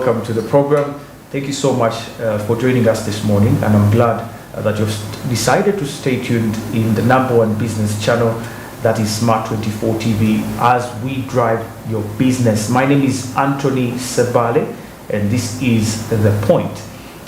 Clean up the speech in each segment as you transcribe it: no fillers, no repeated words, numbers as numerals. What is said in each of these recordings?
welcome to the program. Thank you so much for joining us this morning, and I'm glad that you've decided to stay tuned in the #1 business channel, that is Smart 24 TV, as we drive your business. My name is Anthony Sebale, and this is The Point.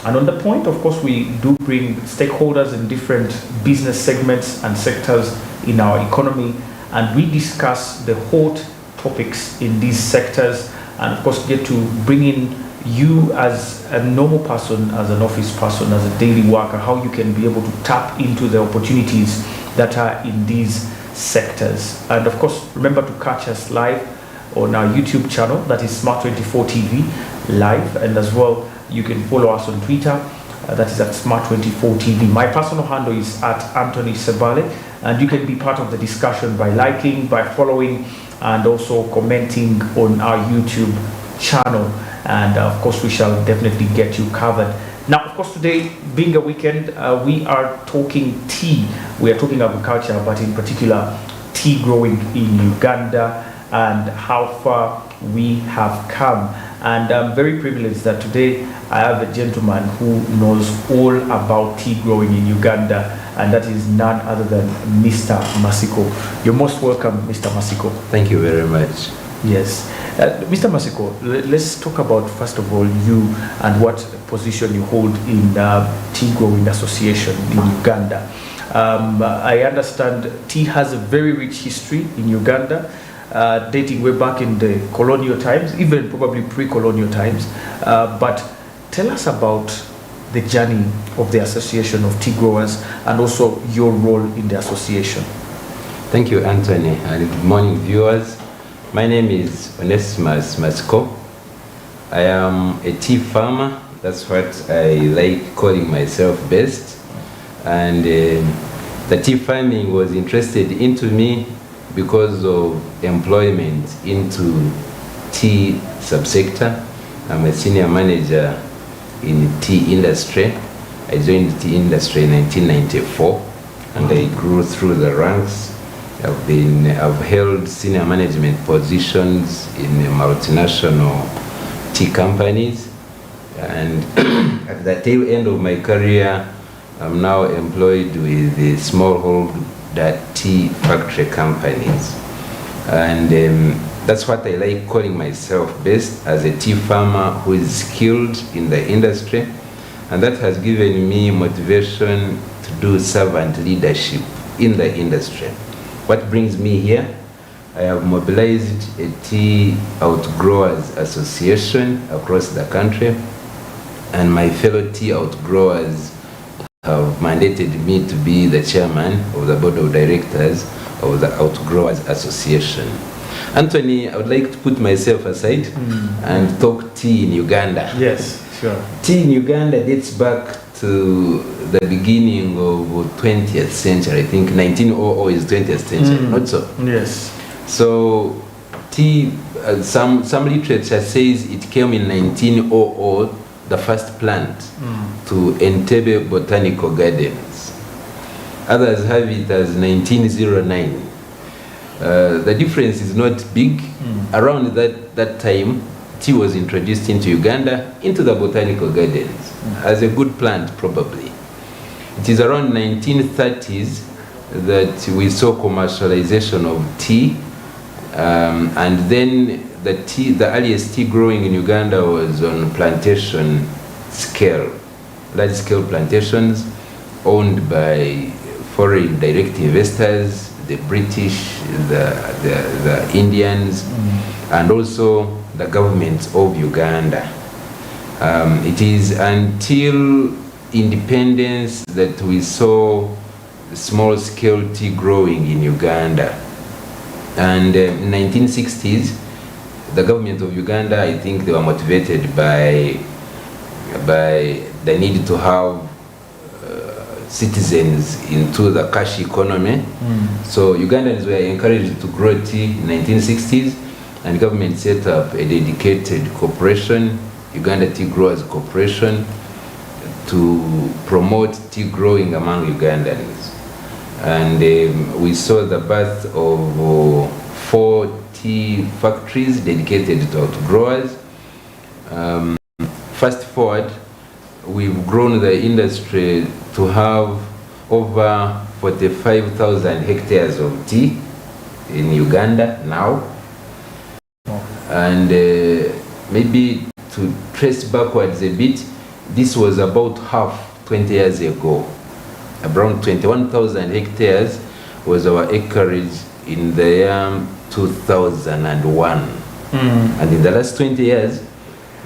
And on The Point, of course, we do bring stakeholders in different business segments and sectors in our economy, and we discuss the hot topics in these sectors, and of course get to bring in you as a normal person, as an office person, as a daily worker, how you can be able to tap into the opportunities that are in these sectors. And of course, remember to catch us live on our YouTube channel, that is Smart 24 TV live, and as well you can follow us on Twitter, that is at Smart 24 TV. My personal handle is at Anthony Sebale, and you can be part of the discussion by liking, by following, and also commenting on our YouTube channel. And of course, we shall definitely get you covered. Now, of course, today being a weekend, we are talking tea. We are talking agriculture, but in particular tea growing in Uganda and how far we have come. And I'm very privileged that today I have a gentleman who knows all about tea growing in Uganda, and that is none other than Mr. Masiko. You're most welcome, Mr. Masiko. Thank you very much. Yes. Mr. Masiko, let's talk about, first of all, you and what position you hold in Tea Growing Association in Uganda. I understand tea has a very rich history in Uganda, dating way back in the colonial times, even probably pre-colonial times. But tell us about the journey of the Association of Tea Growers and also your role in the association. Thank you, Anthony, and good morning, viewers. My name is Onesimus Masiko. I am a tea farmer. That's what I like calling myself best. And the tea farming was interested into me because of employment into tea subsector. I'm a senior manager in tea industry. I joined the tea industry in 1994, and I grew through the ranks. I've held senior management positions in multinational tea companies, and at the tail end of my career, I'm now employed with the smallholder tea factory companies, and that's what I like calling myself best, as a tea farmer who is skilled in the industry, and that has given me motivation to do servant leadership in the industry. What brings me here? I have mobilized a tea outgrowers association across the country, and my fellow tea outgrowers have mandated me to be the chairman of the board of directors of the Outgrowers Association. Anthony, I would like to put myself aside and talk tea in Uganda. Yes, sure. Tea in Uganda dates back to the beginning of 20th century. I think 1900 is 20th century, not so? Yes. So tea, some literature says it came in 1900, the first plant to Entebbe Botanical Gardens. Others have it as 1909. The difference is not big. Around that time, tea was introduced into Uganda, into the botanical gardens, as a good plant probably. It is around 1930s that we saw commercialization of tea, and then the earliest tea growing in Uganda was on plantation scale, large scale plantations owned by foreign direct investors, the British, the Indians, and also the government of Uganda. It is until independence that we saw small-scale tea growing in Uganda. And in 1960s, the government of Uganda, I think they were motivated by the need to have citizens into the cash economy. So Ugandans were encouraged to grow tea in 1960s, and government set up a dedicated corporation, Uganda Tea Growers Corporation, to promote tea growing among Ugandans. And we saw the birth of 4 tea factories dedicated to outgrowers. fast forward, we've grown the industry to have over 45,000 hectares of tea in Uganda now. And maybe to trace backwards a bit, this was about half 20 years ago. Around 21,000 hectares was our acreage in the year 2001. And in the last 20 years,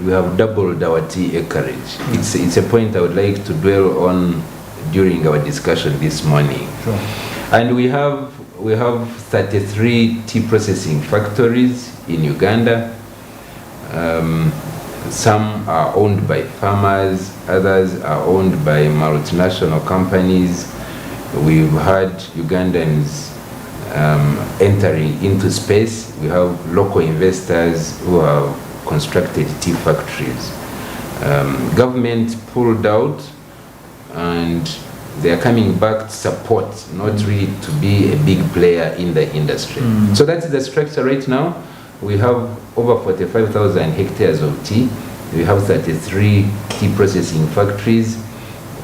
we have doubled our tea acreage. It's a point I would like to dwell on during our discussion this morning. Sure. And we have 33 tea processing factories in Uganda. Some are owned by farmers, others are owned by multinational companies. We've had Ugandans entering into space. We have local investors who have constructed tea factories. Government pulled out and they are coming back to support, not really to be a big player in the industry. So that's the structure right now. We have over 45,000 hectares of tea. We have 33 tea processing factories.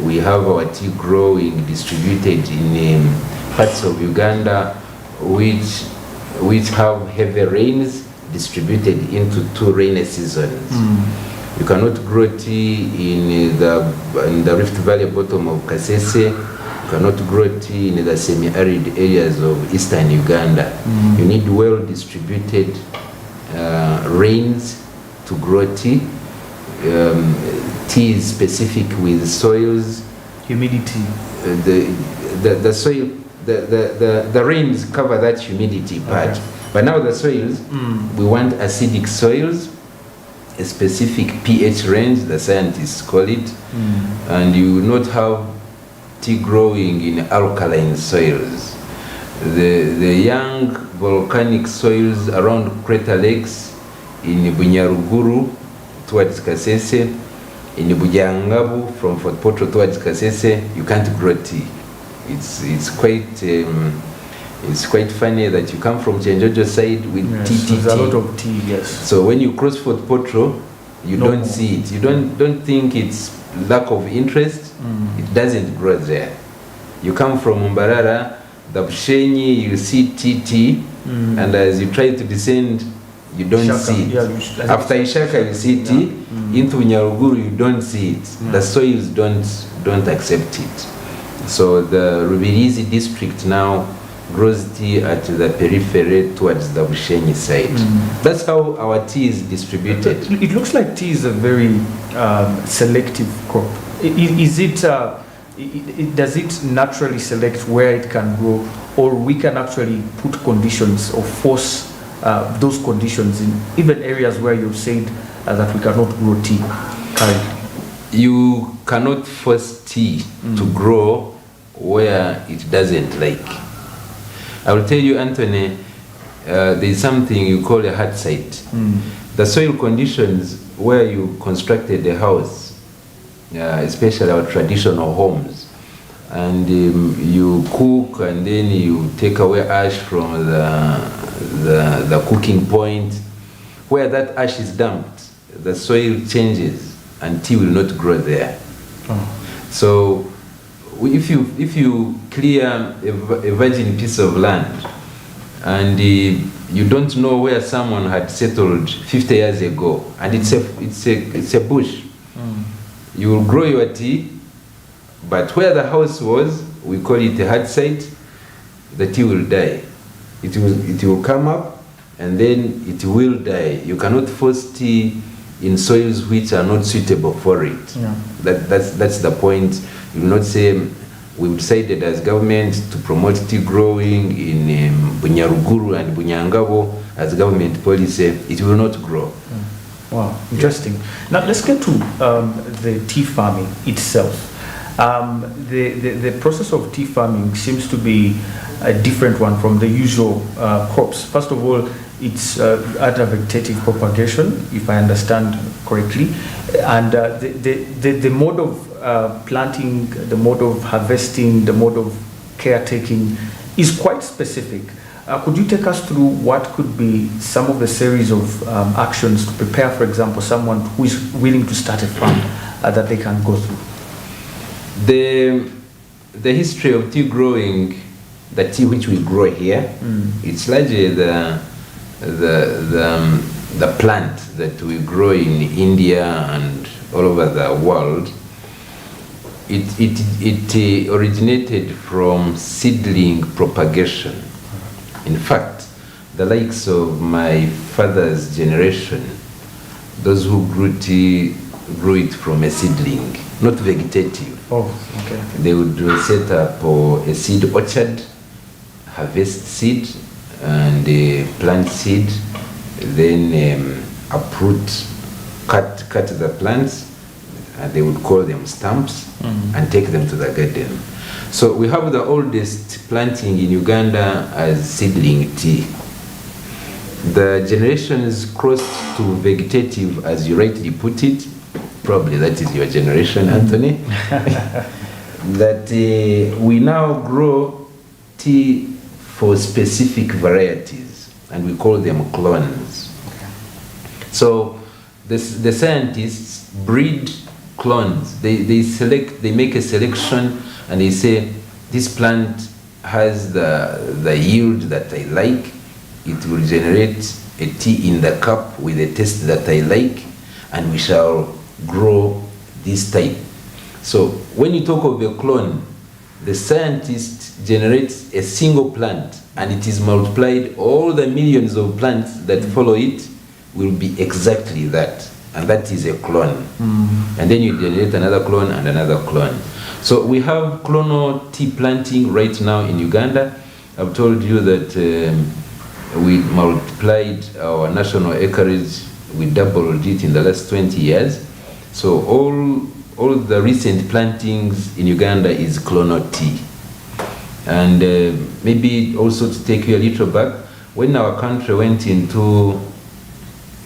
We have our tea growing distributed in parts of Uganda which have heavy rains distributed into 2 rainy seasons. You cannot grow tea in the Rift Valley bottom of Kasese. You cannot grow tea in the semi-arid areas of eastern Uganda. You need well-distributed rains to grow tea. Tea is specific with soils. Humidity. The soil, the rains cover that humidity part. Okay. But now the soils, we want acidic soils, a specific pH range, the scientists call it, and you will not have tea growing in alkaline soils. The young volcanic soils around crater lakes in Bunyaruguru towards Kasese, in Bujangabu from Fort Portal towards Kasese, you can't grow tea. It's quite funny that you come from Chenjojo side with tea. There's a lot of tea, yes. So when you cross Fort Portal, you don't see it. You don't think it's lack of interest. It doesn't grow there. You come from Mbarara, the Bushenyi, you see tea, and as you try to descend, you don't Ishaka, see it. Yeah, After Ishaka, you see tea. Into Nyaruguru, you don't see it. The soils don't accept it. So the Rubirizi district now grows tea at the periphery towards the Bushenyi side. That's how our tea is distributed. It looks like tea is a very selective crop. Does it naturally select where it can grow, or we can actually put conditions or force those conditions in even areas where you've said that we cannot grow tea currently? You cannot force tea to grow where it doesn't like. I will tell you, Anthony, there is something you call a hard site. The soil conditions where you constructed a house, especially our traditional homes, and you cook and then you take away ash from the cooking point, where that ash is dumped, the soil changes and tea will not grow there. So if you clear a virgin piece of land and you don't know where someone had settled 50 years ago, and it's a bush, you will grow your tea, but where the house was, we call it a hard site, the tea will die. It will come up and then it will die. You cannot force tea in soils which are not suitable for it. That's the point. You will not say we decided as government to promote tea growing in Bunyaruguru and Bunyangabo as government policy. It will not grow. Wow, interesting. Now let's get to the tea farming itself. The process of tea farming seems to be a different one from the usual crops. First of all, it's advegetative propagation, if I understand correctly, and the mode of planting, the mode of harvesting, the mode of caretaking is quite specific. Could you take us through what could be some of the series of actions to prepare, for example, someone who is willing to start a farm that they can go through? The history of tea growing, the tea which we grow here, it's largely the plant that we grow in India and all over the world. It originated from seedling propagation. In fact, the likes of my father's generation, those who grew tea, grew it from a seedling, not vegetative. Oh, okay. They would set up a seed orchard, harvest seed and plant seed, then uproot, cut the plants, and they would call them stumps and take them to the garden. So we have the oldest planting in Uganda as seedling tea. The generations crossed to vegetative, as you rightly put it. Probably that is your generation, Anthony. That we now grow tea for specific varieties, and we call them clones. Okay. So the scientists breed clones. They make a selection, and they say this plant has the yield that I like. It will generate a tea in the cup with a taste that I like, and we shall grow this type. So when you talk of a clone, the scientist generates a single plant, and it is multiplied. All the millions of plants that follow it will be exactly that, and that is a clone. And then you generate another clone and another clone. So we have clonal tea planting right now in Uganda. I've told you that we multiplied our national acreage. We doubled it in the last 20 years. So all the recent plantings in Uganda is clonal tea. And maybe also to take you a little back, when our country went into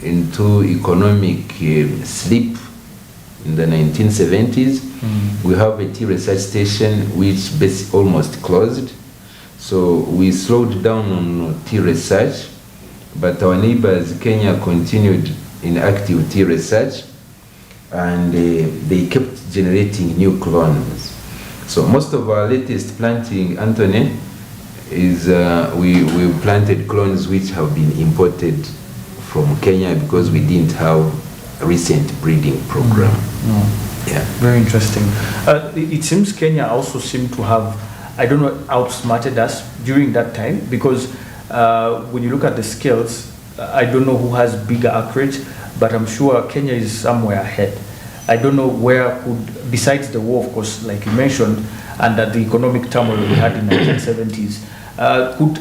economic sleep in the 1970s, we have a tea research station which almost closed. So we slowed down on tea research, but our neighbors, Kenya, continued in active tea research, and they kept generating new clones. So most of our latest planting, Anthony, is we planted clones which have been imported from Kenya because we didn't have a recent breeding program. Yeah. Very interesting. It seems Kenya also seemed to have, I don't know, outsmarted us during that time, because when you look at the scales, I don't know who has bigger acreage, but I'm sure Kenya is somewhere ahead. I don't know where could, besides the war, of course, like you mentioned, and that the economic turmoil we had in the 1970s,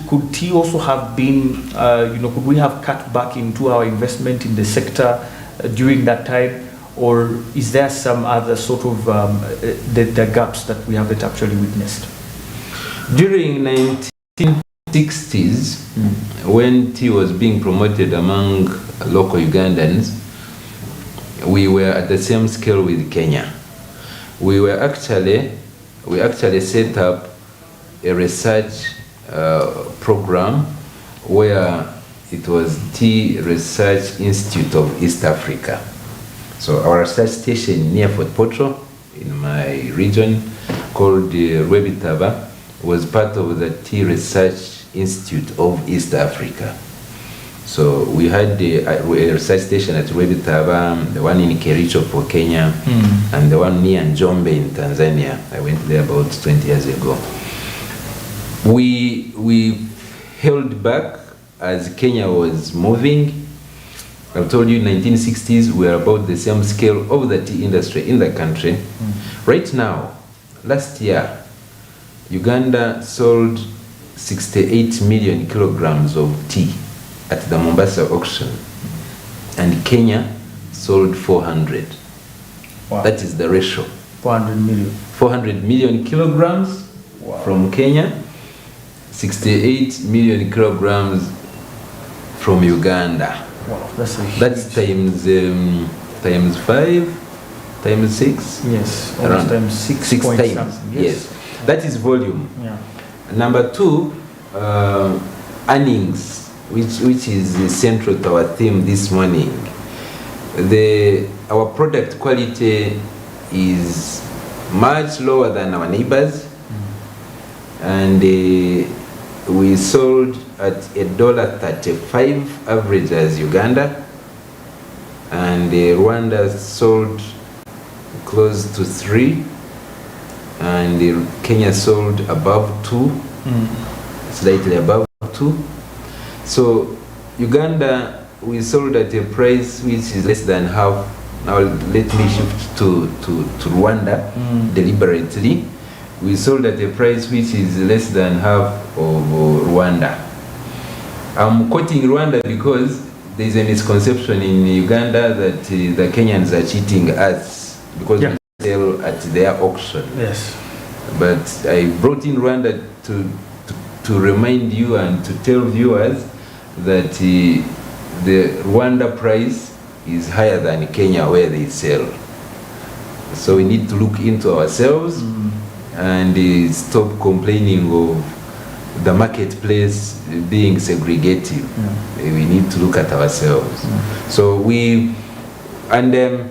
could tea also have been, could we have cut back into our investment in the sector during that time? Or is there some other sort of the gaps that we haven't actually witnessed? During 1960s, when tea was being promoted among local Ugandans, we were at the same scale with Kenya. We actually set up a research program where it was Tea Research Institute of East Africa. So our research station near Fort Portal in my region called Rwebitaba was part of the Tea Research Institute of East Africa. So we had a research station at Rwebitaba, the one in Kericho for Kenya, and the one near Njombe in Tanzania. I went there about 20 years ago. We held back as Kenya was moving. I've told you in 1960s we were about the same scale of the tea industry in the country. Right now, last year, Uganda sold 68 million kilograms of tea at the Mombasa auction, and Kenya sold 400. Wow. That is the ratio. 400 million. 400 million kilograms from Kenya, 68 million kilograms from Uganda. Wow, that's That's times 5, times 6. Yes, Around times 6 point times. something. Yes. That is volume. Yeah. Number two, earnings, which is central to our theme this morning. Our product quality is much lower than our neighbors, and we sold at $1.35 average as Uganda, and Rwanda sold close to 3, and Kenya sold above 2, slightly above 2. So Uganda, we sold at a price which is less than half. Now let me shift to Rwanda deliberately. We sold at a price which is less than half of Rwanda. I'm quoting Rwanda because there is a misconception in Uganda that the Kenyans are cheating us because we sell at their auction. Yes. But I brought in Rwanda to remind you and to tell viewers that the Rwanda price is higher than Kenya where they sell. So we need to look into ourselves and stop complaining of the marketplace being segregative. We need to look at ourselves. So the other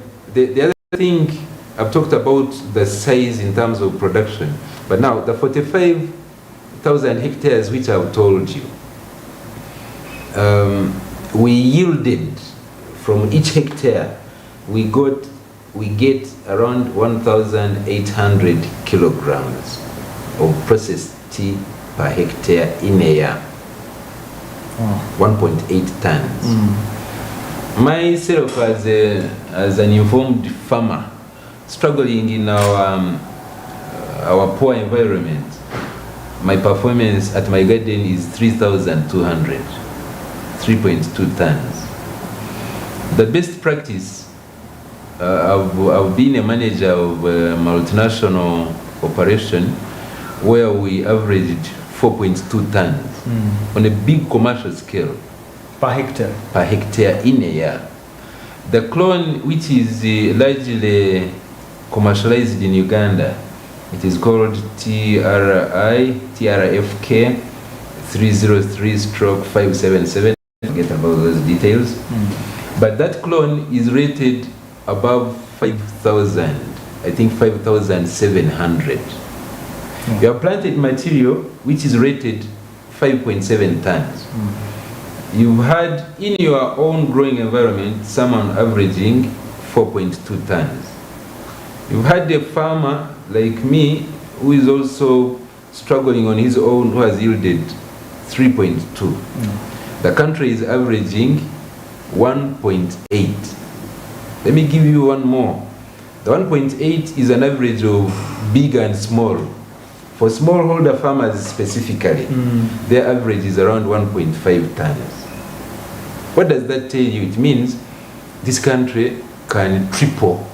thing, I've talked about the size in terms of production, but now the 45,000 hectares which I've told you, we yielded from each hectare, we get around 1,800 kilograms of processed tea per hectare in a year. 1.8 tons. Myself as an informed farmer, struggling in our poor environment, my performance at my garden is 3,200, 3.2 tons. The best practice, I've been a manager of a multinational operation where we averaged 4.2 tons on a big commercial scale. Per hectare? Per hectare in a year. The clone, which is largely commercialized in Uganda, it is called TRFK 303/577. Forget about those details. But that clone is rated above 5,000, I think 5,700. You have planted material which is rated 5.7 tons. You've had in your own growing environment someone averaging 4.2 tons. You've had a farmer like me who is also struggling on his own, who has yielded 3.2. The country is averaging 1.8. Let me give you one more. The 1.8 is an average of big and small. For smallholder farmers specifically, their average is around 1.5 tons. What does that tell you? It means this country can triple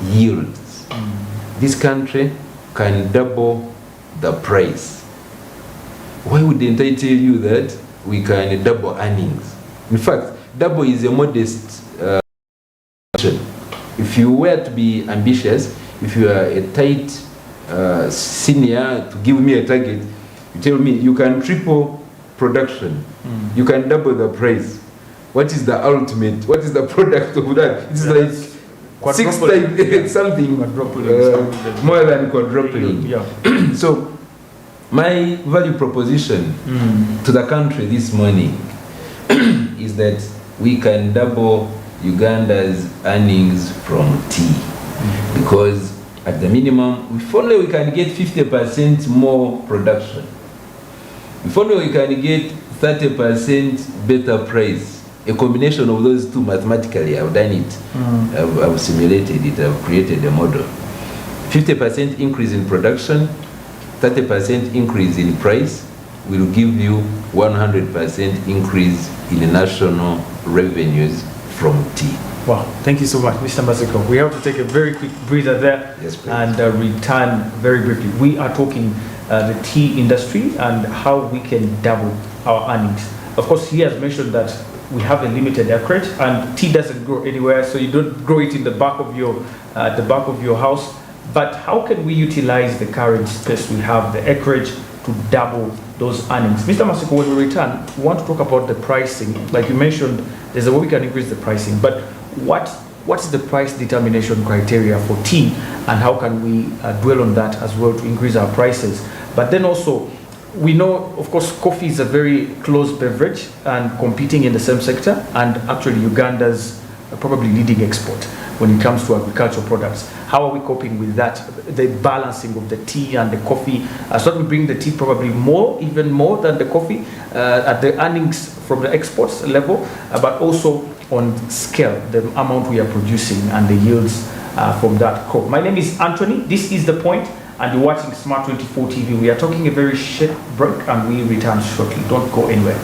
yields. This country can double the price. Why wouldn't I tell you that we can double earnings? In fact, double is a modest if you were to be ambitious, if you are a tight senior to give me a target, you tell me you can triple production, you can double the price. What is the ultimate? What is the product of that? It's like 6 times something more than quadrupling. So my value proposition to the country this morning is that we can double Uganda's earnings from tea, because at the minimum, if only we can get 50% more production, if only we can get 30% better price, a combination of those two mathematically, I've done it, I've simulated it, I've created a model. 50% increase in production, 30% increase in price will give you 100% increase in national revenues from tea. Wow, thank you so much, Mr. Maseko. We have to take a very quick breather there and return very briefly. We are talking the tea industry and how we can double our earnings. Of course, he has mentioned that we have a limited acreage and tea doesn't grow anywhere, so you don't grow it in the back of your house. But how can we utilize the current space we have, the acreage, to double those earnings. Mr. Masiko, when we return, we want to talk about the pricing. Like you mentioned, there's a way we can increase the pricing, but what's the price determination criteria for tea, and how can we dwell on that as well to increase our prices? But then also, we know, of course, coffee is a very close beverage and competing in the same sector, and actually Uganda's probably leading export when it comes to agricultural products. How are we coping with that? The balancing of the tea and the coffee. So that we bring the tea probably even more than the coffee at the earnings from the exports level, but also on scale, the amount we are producing and the yields from that crop. My name is Anthony. This is The Point, and you're watching Smart 24 TV. We are talking a very short break, and we return shortly. Don't go anywhere.